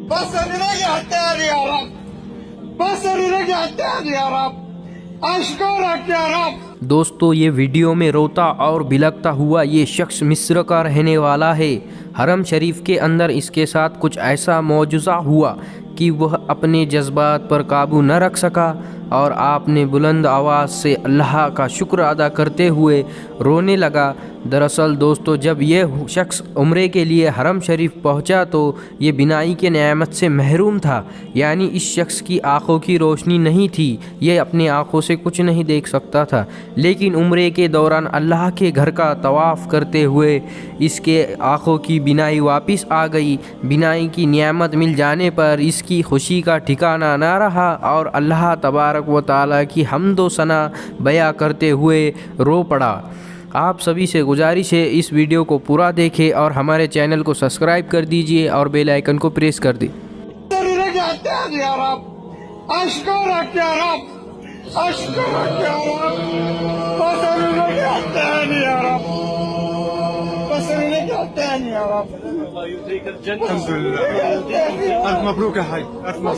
بصري رجع تاني يا رب، بصري رجع تاني يا رب، اشكرك يا رب. دوستو یہ ویڈیو میں روتا اور بلکتا ہوا یہ شخص مصر کا رہنے والا ہے. حرم شریف کے اندر اس کے ساتھ کچھ ایسا معجزہ ہوا کہ وہ اپنے جذبات پر قابو نہ رکھ سکا اور آپ نے بلند آواز سے اللہ کا شکر ادا کرتے ہوئے رونے لگا. دراصل دوستو جب یہ شخص عمرے کے لیے حرم شریف پہنچا تو یہ بینائی کے نعمت سے محروم تھا، یعنی اس شخص کی آنکھوں کی روشنی نہیں تھی، یہ اپنی آنکھوں سے کچھ نہیں دیکھ سکتا تھا. لیکن عمرے کے دوران اللہ کے گھر کا طواف کرتے ہوئے اس کے آنکھوں کی بینائی واپس آ گئی. بینائی کی نعمت مل جانے پر اس کی خوشی کا ٹھکانہ نہ رہا اور اللہ تبارک و تعالیٰ کی حمد و ثنا بیان کرتے ہوئے رو پڑا. آپ سبھی سے گزارش ہے اس ویڈیو کو پورا دیکھیں اور ہمارے چینل کو سبسکرائب کر دیجئے اور بیل آئیکن کو پریس کر دیں. يا رب اشكرك يا رب، اشكرك يا رب، بصري رجع تاني يا رب، بصري رجع تاني يا رب. الله يديك الجنة. الحمد لله. ألف مبروك يا حي.